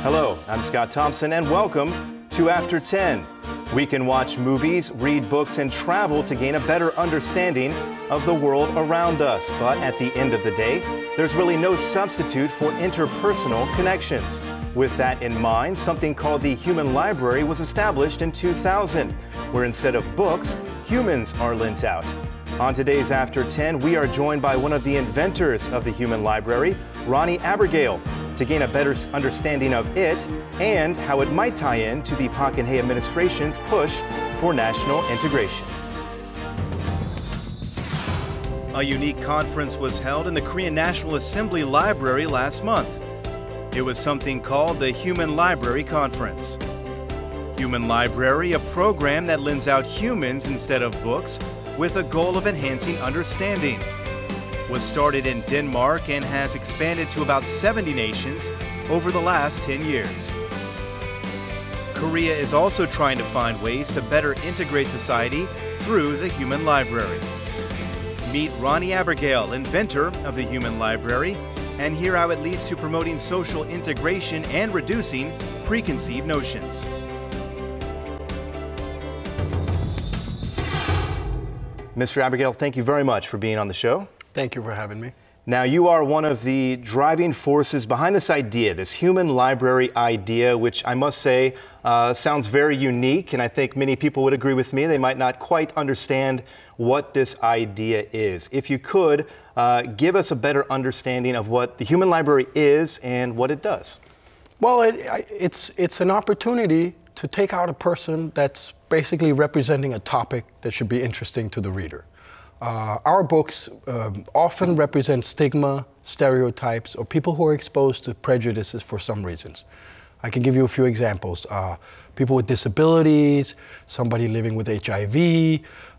Hello, I'm Scott Thompson, and welcome to After 10. We can watch movies, read books, and travel to gain a better understanding of the world around us. But at the end of the day, there's really no substitute for interpersonal connections. With that in mind, something called the Human Library was established in 2000, where instead of books, humans are lent out. On today's After 10, we are joined by one of the inventors of the Human Library, Ronni Abergel, to gain a better understanding of it and how it might tie in to the Park Geun-hye administration's push for national integration. A unique conference was held in the Korean National Assembly Library last month. It was something called the Human Library Conference. Human Library, a program that lends out humans instead of books with a goal of enhancing understanding, was started in Denmark and has expanded to about 70 nations over the last 10 years. Korea is also trying to find ways to better integrate society through the Human Library. Meet Ronni Abergel, inventor of the Human Library, and hear how it leads to promoting social integration and reducing preconceived notions. Mr. Abergel, thank you very much for being on the show. Thank you for having me. Now, you are one of the driving forces behind this idea, this Human Library idea, which I must say sounds very unique, and I think many people would agree with me. They might not quite understand what this idea is. If you could, give us a better understanding of what the Human Library is and what it does. Well, it's an opportunity to take out a person that's basically representing a topic that should be interesting to the reader. Our books often represent stigma, stereotypes, or people who are exposed to prejudices for some reasons. I can give you a few examples. People with disabilities, somebody living with HIV,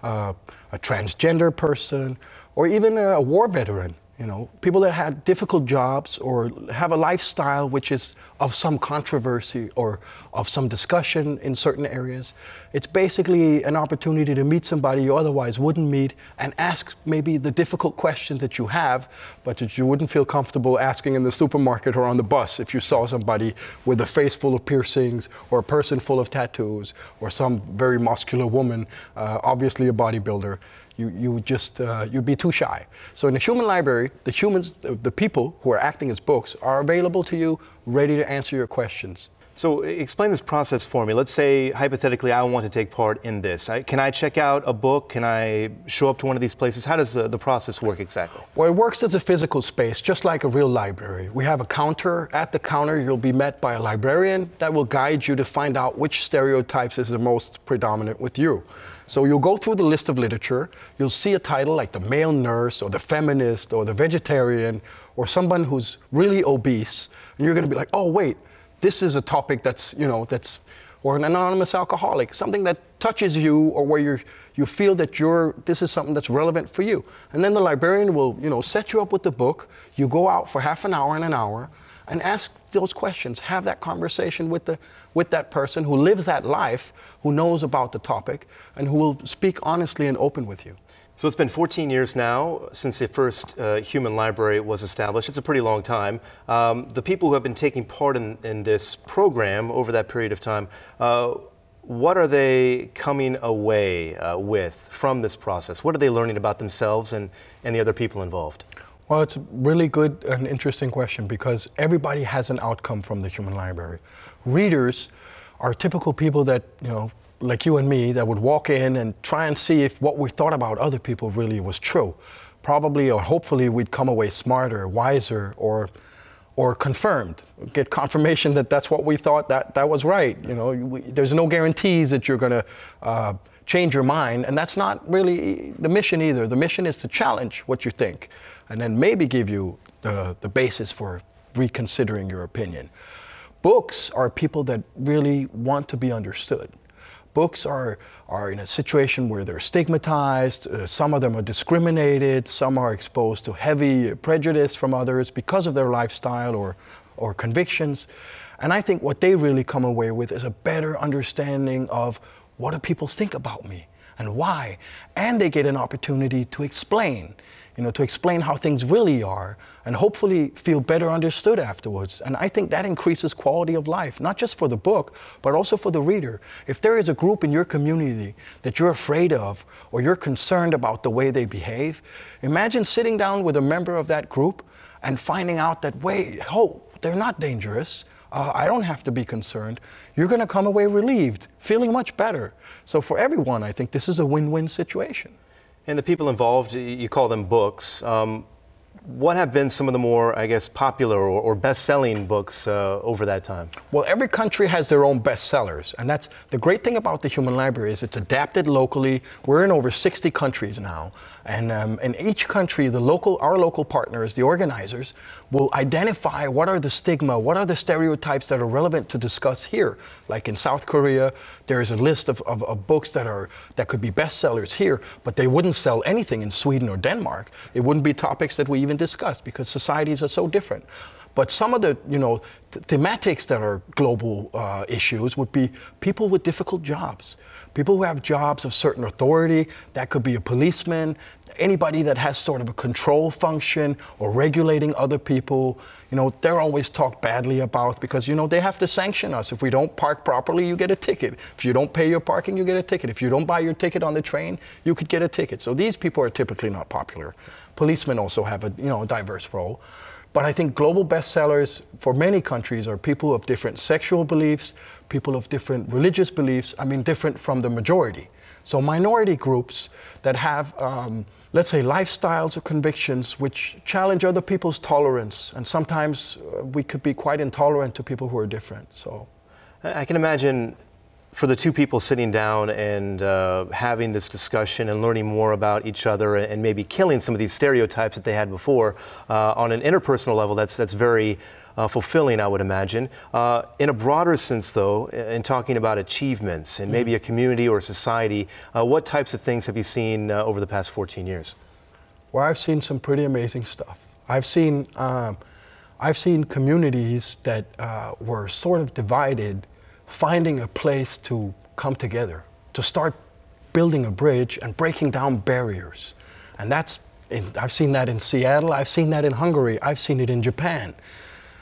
a transgender person, or even a war veteran. You know, people that had difficult jobs or have a lifestyle which is of some controversy or of some discussion in certain areas. It's basically an opportunity to meet somebody you otherwise wouldn't meet and ask maybe the difficult questions that you have, but that you wouldn't feel comfortable asking in the supermarket or on the bus if you saw somebody with a face full of piercings or a person full of tattoos or some very muscular woman, obviously a bodybuilder. You'd be too shy. So in the Human Library, the people who are acting as books are available to you, ready to answer your questions. So explain this process for me. Let's say, hypothetically, I want to take part in this. Can I check out a book? Can I show up to one of these places? How does the process work exactly? Well, it works as a physical space, just like a real library. We have a counter. At the counter, you'll be met by a librarian that will guide you to find out which stereotypes is the most predominant with you. So you'll go through the list of literature. You'll see a title like the male nurse or the feminist or the vegetarian or someone who's really obese. And you're going to be like, oh, wait. This is a topic that's, or an anonymous alcoholic, something that touches you or where you feel that this is something that's relevant for you. And then the librarian will, set you up with the book. You go out for half an hour and an hour and ask those questions, have that conversation with that person who lives that life, who knows about the topic, and who will speak honestly and open with you. So it's been 14 years now since the first Human Library was established. It's a pretty long time. The people who have been taking part in this program over that period of time, what are they coming away with from this process? What are they learning about themselves and the other people involved? Well, it's a really good and interesting question because everybody has an outcome from the Human Library. Readers are typical people that, like you and me, that would walk in and try and see if what we thought about other people really was true. Probably or hopefully we'd come away smarter, wiser, or confirmed, get confirmation that that's what we thought, that was right. There's no guarantees that you're going to change your mind, and that's not really the mission either. The mission is to challenge what you think and then maybe give you the basis for reconsidering your opinion. Books are people that really want to be understood. Books are in a situation where they're stigmatized, some of them are discriminated, some are exposed to heavy prejudice from others because of their lifestyle or convictions. And I think what they really come away with is a better understanding of what do people think about me and why. And they get an opportunity to explain. to explain how things really are and hopefully feel better understood afterwards. And I think that increases quality of life, not just for the book, but also for the reader. If there is a group in your community that you're afraid of or you're concerned about the way they behave, imagine sitting down with a member of that group and finding out that, wait, they're not dangerous. I don't have to be concerned. You're going to come away relieved, feeling much better. So for everyone, I think this is a win-win situation. And the people involved, you call them books. What have been some of the more, I guess, popular or best-selling books over that time? Well, every country has their own bestsellers, and that's the great thing about the Human Library is it's adapted locally. We're in over 60 countries now, and in each country, our local partners, the organizers, will identify what are the stigma, what are the stereotypes that are relevant to discuss here. Like in South Korea, there is a list of books that could be bestsellers here, but they wouldn't sell anything in Sweden or Denmark. It wouldn't be topics that we even discussed because societies are so different. But some of the thematics that are global issues would be people with difficult jobs, people who have jobs of certain authority. That could be a policeman, anybody that has sort of a control function or regulating other people. They're always talked badly about because they have to sanction us. If we don't park properly, you get a ticket. If you don't pay your parking, you get a ticket. If you don't buy your ticket on the train, you could get a ticket. So these people are typically not popular. Policemen also have a diverse role. But I think global bestsellers for many countries are people of different sexual beliefs, people of different religious beliefs, different from the majority. So minority groups that have, let's say, lifestyles or convictions which challenge other people's tolerance. And sometimes we could be quite intolerant to people who are different. So I can imagine for the two people sitting down and having this discussion and learning more about each other and maybe killing some of these stereotypes that they had before on an interpersonal level, that's very fulfilling, I would imagine. In a broader sense, though, in talking about achievements and maybe a community or a society, what types of things have you seen over the past 14 years? Well, I've seen some pretty amazing stuff. I've seen communities that were sort of divided, finding a place to come together, to start building a bridge and breaking down barriers. And I've seen that in Seattle, I've seen that in Hungary, I've seen it in Japan.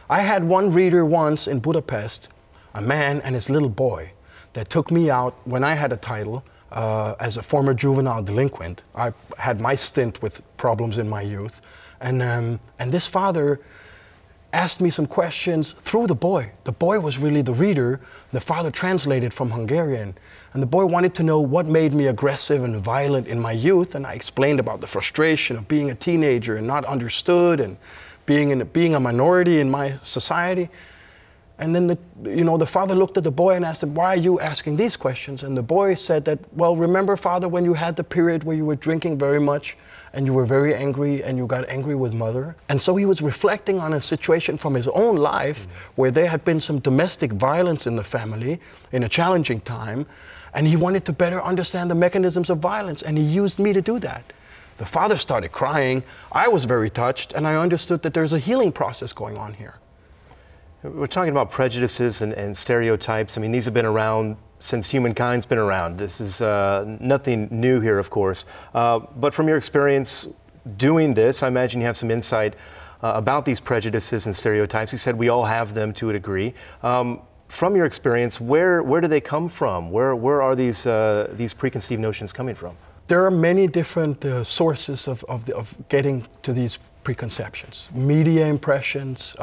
I had one reader once in Budapest, a man and his little boy, that took me out when I had a title as a former juvenile delinquent. I had my stint with problems in my youth. And this father asked me some questions through the boy. The boy was really the reader. The father translated from Hungarian. And the boy wanted to know what made me aggressive and violent in my youth. And I explained about the frustration of being a teenager and not understood and being a minority in my society. And then the father looked at the boy and asked him, why are you asking these questions? And the boy said that, well, remember, Father, when you had the period where you were drinking very much and you were very angry and you got angry with Mother? And so he was reflecting on a situation from his own life where there had been some domestic violence in the family in a challenging time. And he wanted to better understand the mechanisms of violence. And he used me to do that. The father started crying. I was very touched. And I understood that there's a healing process going on here. We're talking about prejudices and stereotypes. I mean, these have been around since humankind's been around. This is nothing new here, of course. But from your experience doing this, I imagine you have some insight about these prejudices and stereotypes. You said we all have them to a degree. From your experience, where do they come from? Where are these preconceived notions coming from? There are many different sources of getting to these preconceptions. Media impressions.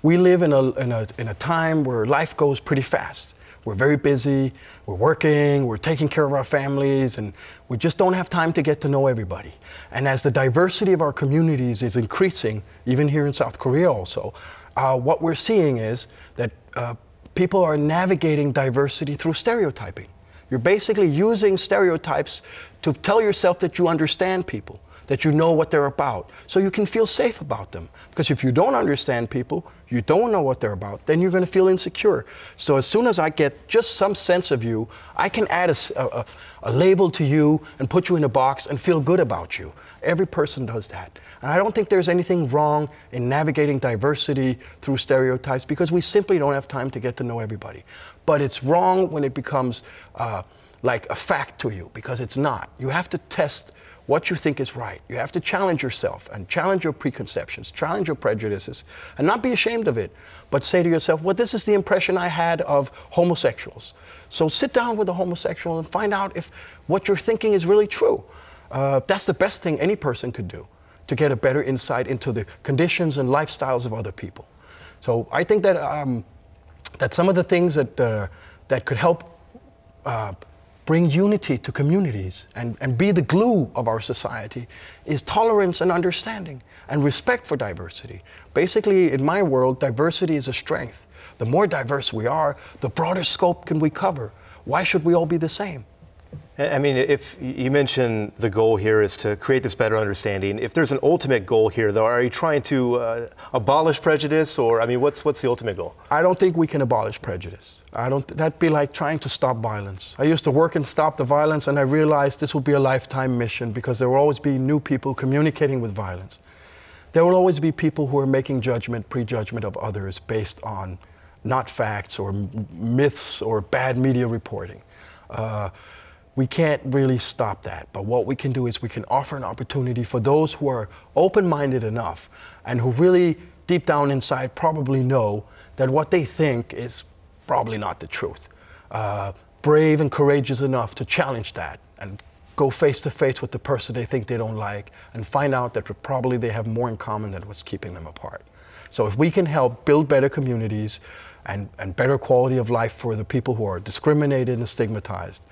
We live in a time where life goes pretty fast. We're very busy, we're working, we're taking care of our families, and we just don't have time to get to know everybody. And as the diversity of our communities is increasing, even here in South Korea also, what we're seeing is that people are navigating diversity through stereotyping. You're basically using stereotypes to tell yourself that you understand people, that you know what they're about, so you can feel safe about them. Because if you don't understand people, you don't know what they're about, then you're going to feel insecure. So as soon as I get just some sense of you, I can add a label to you and put you in a box and feel good about you. Every person does that. And I don't think there's anything wrong in navigating diversity through stereotypes because we simply don't have time to get to know everybody. But it's wrong when it becomes like a fact to you, because it's not. You have to test what you think is right. You have to challenge yourself and challenge your preconceptions, challenge your prejudices, and not be ashamed of it, but say to yourself, well, this is the impression I had of homosexuals. So sit down with a homosexual and find out if what you're thinking is really true. That's the best thing any person could do to get a better insight into the conditions and lifestyles of other people. So I think that that some of the things that could help bring unity to communities and be the glue of our society is tolerance and understanding and respect for diversity. Basically, in my world, diversity is a strength. The more diverse we are, the broader scope can we cover. Why should we all be the same? I mean, if you mentioned the goal here is to create this better understanding, if there's an ultimate goal here, though, are you trying to abolish prejudice, or I mean, what's the ultimate goal? I don't think we can abolish prejudice. That'd be like trying to stop violence. I used to work and stop the violence, and I realized this will be a lifetime mission because there will always be new people communicating with violence. There will always be people who are making prejudgment of others based on not facts or myths or bad media reporting. We can't really stop that, but what we can do is we can offer an opportunity for those who are open-minded enough and who really deep down inside probably know that what they think is probably not the truth. Brave and courageous enough to challenge that and go face to face with the person they think they don't like and find out that probably they have more in common than what's keeping them apart. So if we can help build better communities and better quality of life for the people who are discriminated and stigmatized,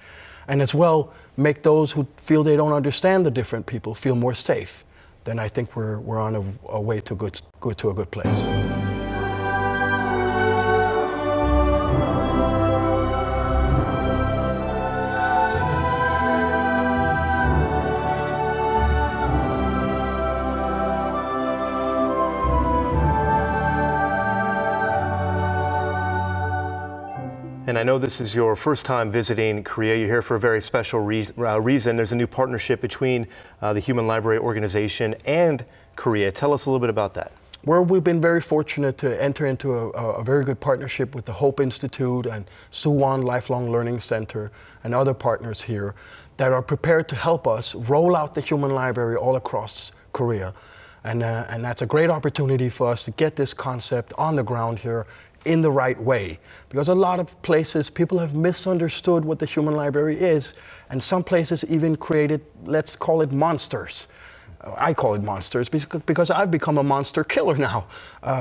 and as well make those who feel they don't understand the different people feel more safe, then I think we're on a way to a good place. And I know this is your first time visiting Korea. You're here for a very special reason. There's a new partnership between the Human Library Organization and Korea. Tell us a little bit about that. Well, we've been very fortunate to enter into a very good partnership with the Hope Institute and Suwon Lifelong Learning Center and other partners here that are prepared to help us roll out the Human Library all across Korea. And that's a great opportunity for us to get this concept on the ground here in the right way. Because a lot of places, people have misunderstood what the Human Library is, and some places even created, let's call it monsters. I call it monsters because I've become a monster killer now.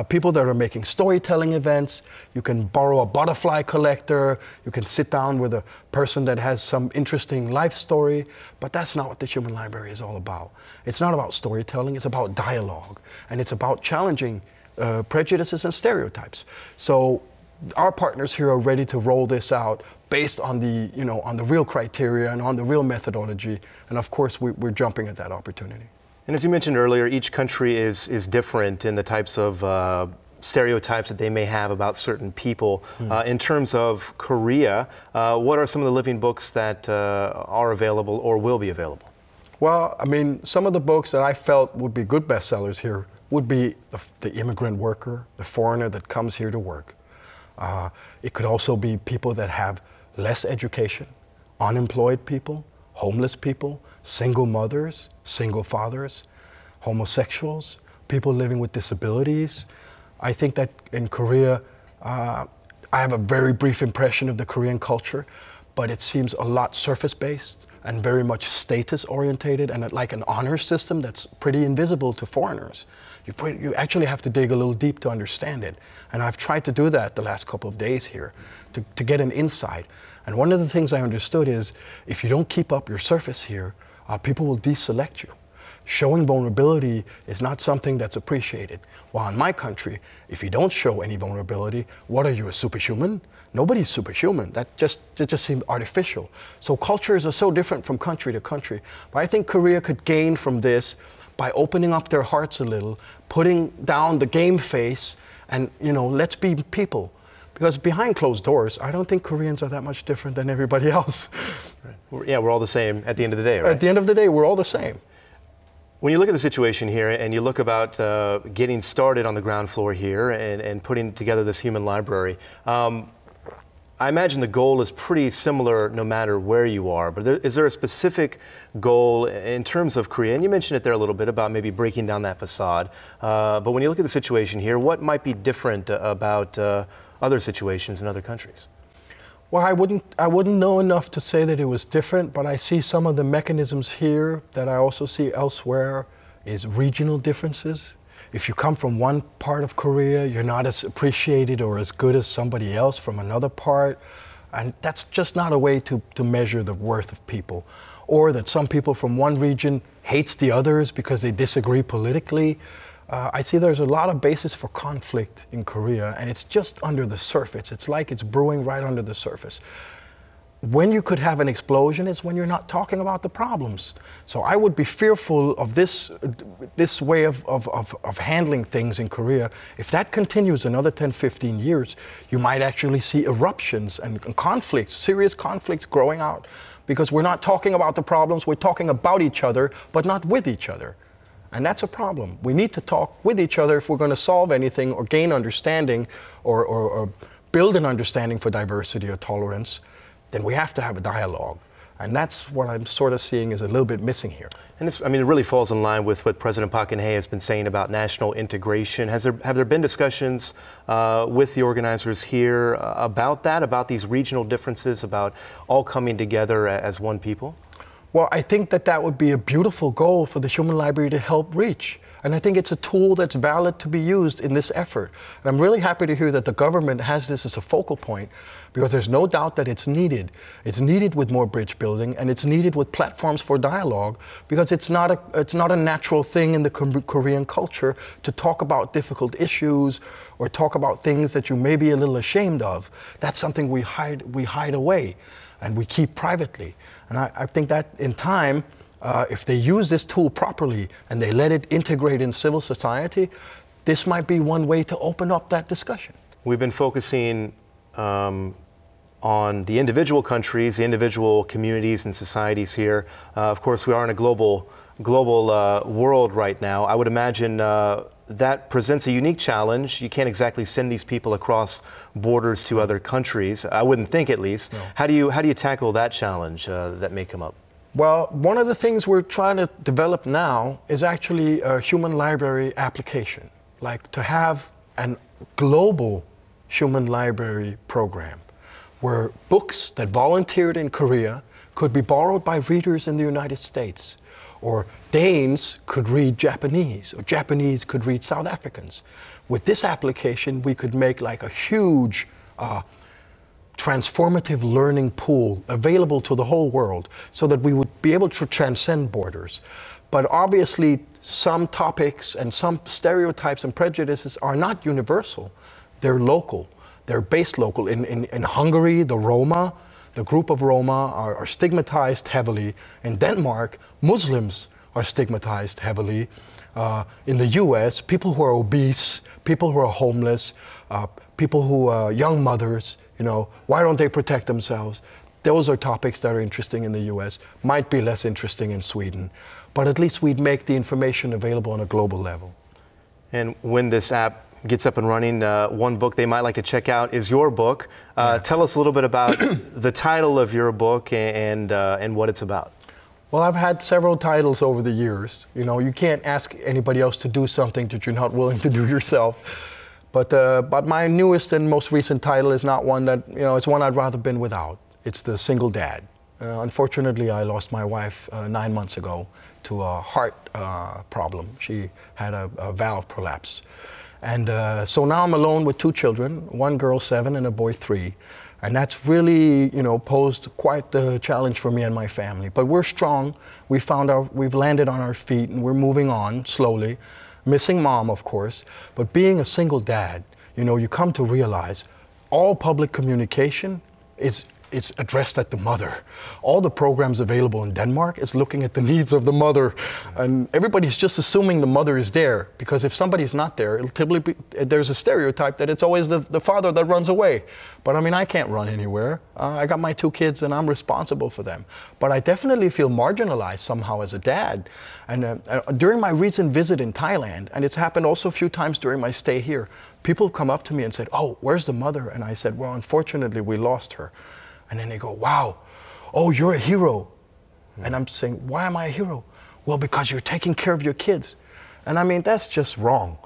People that are making storytelling events, you can borrow a butterfly collector, you can sit down with a person that has some interesting life story, but that's not what the Human Library is all about. It's not about storytelling, it's about dialogue, and it's about challenging prejudices and stereotypes. So our partners here are ready to roll this out based on the, on the real criteria and on the real methodology. And of course, we're jumping at that opportunity. And as you mentioned earlier, each country is different in the types of stereotypes that they may have about certain people. In terms of Korea, what are some of the living books that are available or will be available? Well, I mean, some of the books that I felt would be good bestsellers here would be the immigrant worker, the foreigner that comes here to work. It could also be people that have less education, unemployed people, homeless people, single mothers, single fathers, homosexuals, people living with disabilities. I think that in Korea, I have a very brief impression of the Korean culture, but it seems a lot surface-based and very much status-orientated and like an honor system that's pretty invisible to foreigners. You actually have to dig a little deep to understand it. And I've tried to do that the last couple of days here to get an insight. And one of the things I understood is if you don't keep up your surface here, people will deselect you. Showing vulnerability is not something that's appreciated. While in my country, if you don't show any vulnerability, what are you, a superhuman? Nobody's superhuman. It just seems artificial. So cultures are so different from country to country. But I think Korea could gain from this by opening up their hearts a little, putting down the game face, and let's be people. Because behind closed doors, I don't think Koreans are that much different than everybody else. Right. Yeah, we're all the same at the end of the day, right? At the end of the day, we're all the same. When you look at the situation here and you look about getting started on the ground floor here and putting together this human library, I imagine the goal is pretty similar no matter where you are, but is there a specific goal in terms of Korea? And you mentioned it there a little bit about maybe breaking down that facade. But when you look at the situation here, what might be different about other situations in other countries? Well, I wouldn't know enough to say that it was different, but I see some of the mechanisms here that I also see elsewhere is regional differences. If you come from one part of Korea, you're not as appreciated or as good as somebody else from another part. And that's just not a way to measure the worth of people. Or that some people from one region hates the others because they disagree politically. I see there's a lot of basis for conflict in Korea, and it's just under the surface. It's like it's brewing right under the surface. When you could have an explosion is when you're not talking about the problems. So I would be fearful of this way of handling things in Korea. If that continues another 10, 15 years, you might actually see eruptions and conflicts, serious conflicts growing out, because we're not talking about the problems, we're talking about each other, but not with each other. And that's a problem. We need to talk with each other if we're going to solve anything or gain understanding or build an understanding for diversity or tolerance. Then we have to have a dialogue. And that's what I'm sort of seeing is a little bit missing here. And this, I mean, it really falls in line with what President Park Geun-hye has been saying about national integration. Have there been discussions with the organizers here about that, about these regional differences, about all coming together as one people? Well, I think that would be a beautiful goal for the Human Library to help reach. And I think it's a tool that's valid to be used in this effort. And I'm really happy to hear that the government has this as a focal point, because there's no doubt that it's needed. It's needed with more bridge building, and it's needed with platforms for dialogue, because it's not a natural thing in the Korean culture to talk about difficult issues or talk about things that you may be a little ashamed of. That's something we hide away and we keep privately. And I think that in time, if they use this tool properly and they let it integrate in civil society, this might be one way to open up that discussion. We've been focusing on the individual countries, the individual communities and societies here. Of course, we are in a global world right now. I would imagine that presents a unique challenge. You can't exactly send these people across borders to other countries. I wouldn't think, at least. No. How do you tackle that challenge that may come up? Well, one of the things we're trying to develop now is actually a human library application, like to have a global human library program where books that volunteered in Korea could be borrowed by readers in the United States, or Danes could read Japanese, or Japanese could read South Africans. With this application, we could make like a huge transformative learning pool available to the whole world, so that we would be able to transcend borders. But obviously, some topics and some stereotypes and prejudices are not universal. They're local. They're based local. In Hungary, the Roma, the group of Roma are stigmatized heavily. In Denmark, Muslims are stigmatized heavily. In the US, people who are obese, people who are homeless, people who are young mothers, why don't they protect themselves? Those are topics that are interesting in the US, might be less interesting in Sweden. But at least we'd make the information available on a global level. And when this app gets up and running, one book they might like to check out is your book. Tell us a little bit about the title of your book and what it's about. Well, I've had several titles over the years. You can't ask anybody else to do something that you're not willing to do yourself. But my newest and most recent title is not one that, it's one I'd rather been without. It's The Single Dad. Unfortunately, I lost my wife 9 months ago to a heart problem. She had a valve prolapse. And so now I'm alone with 2 children, one girl 7 and a boy 3. And that's really, posed quite the challenge for me and my family. But we're strong. We've landed on our feet and we're moving on slowly. Missing mom, of course, but being a single dad, you come to realize all public communication is it's addressed at the mother. All the programs available in Denmark is looking at the needs of the mother. And everybody's just assuming the mother is there, because if somebody's not there, it'll typically be, there's a stereotype that it's always the father that runs away. But I mean, I can't run anywhere. I got my 2 kids and I'm responsible for them. But I definitely feel marginalized somehow as a dad. And during my recent visit in Thailand, and it's happened also a few times during my stay here, people come up to me and said, "Oh, where's the mother?" And I said, "Well, unfortunately, we lost her." And then they go, "Wow, oh, you're a hero." And I'm saying, "Why am I a hero?" "Well, because you're taking care of your kids." And I mean, that's just wrong.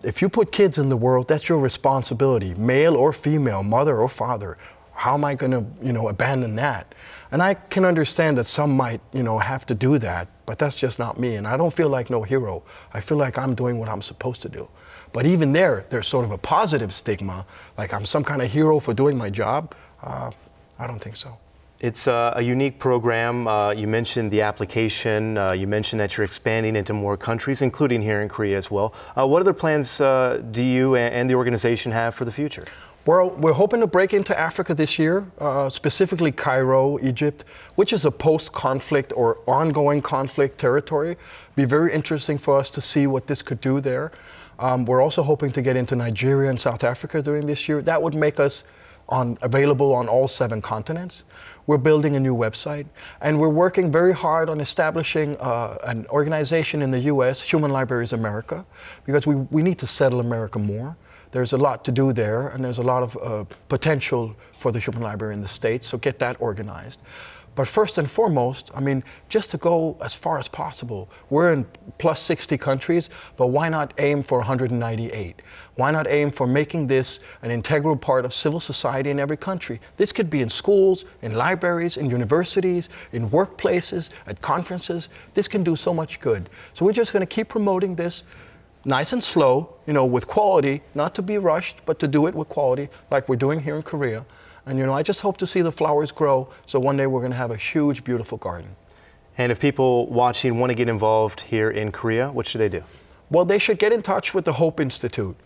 If you put kids in the world, that's your responsibility, male or female, mother or father. How am I going to, abandon that? And I can understand that some might, have to do that, but that's just not me. And I don't feel like no hero. I feel like I'm doing what I'm supposed to do. But even there's sort of a positive stigma, like I'm some kind of hero for doing my job. I don't think so. It's a unique program. You mentioned the application. You mentioned that you're expanding into more countries, including here in Korea as well. What other plans do you and the organization have for the future? Well, we're hoping to break into Africa this year, specifically Cairo, Egypt, which is a post-conflict or ongoing conflict territory. It'd be very interesting for us to see what this could do there. We're also hoping to get into Nigeria and South Africa during this year. That would make us available on all 7 continents. We're building a new website, and we're working very hard on establishing an organization in the US, Human Libraries America, because we need to settle America more. There's a lot to do there, and there's a lot of potential for the Human Library in the States, so get that organized. But first and foremost, I mean, just to go as far as possible. We're in plus 60 countries, but why not aim for 198? Why not aim for making this an integral part of civil society in every country? This could be in schools, in libraries, in universities, in workplaces, at conferences. This can do so much good. So we're just going to keep promoting this nice and slow, with quality, not to be rushed, but to do it with quality, like we're doing here in Korea. And I just hope to see the flowers grow, so one day we're going to have a huge, beautiful garden. And if people watching want to get involved here in Korea, what should they do? Well, they should get in touch with the Hope Institute,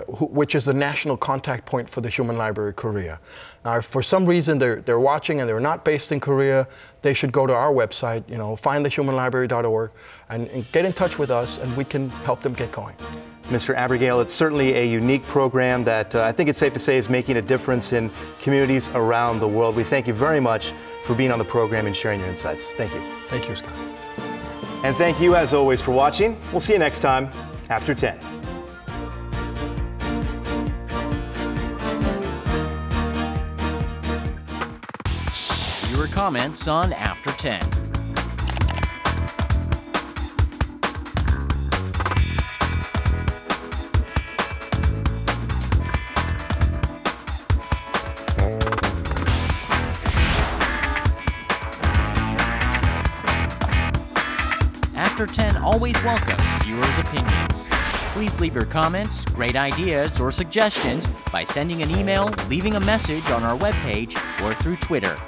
which is the national contact point for the Human Library Korea. Now, if for some reason they're watching and they're not based in Korea, they should go to our website, findthehumanlibrary.org, and get in touch with us, and we can help them get going. Mr. Abergel, it's certainly a unique program that I think it's safe to say is making a difference in communities around the world. We thank you very much for being on the program and sharing your insights. Thank you. Thank you, Scott. And thank you, as always, for watching. We'll see you next time, After 10. Your comments on After 10. After 10 always welcomes viewers' opinions. Please leave your comments, great ideas, or suggestions by sending an email, leaving a message on our webpage, or through Twitter.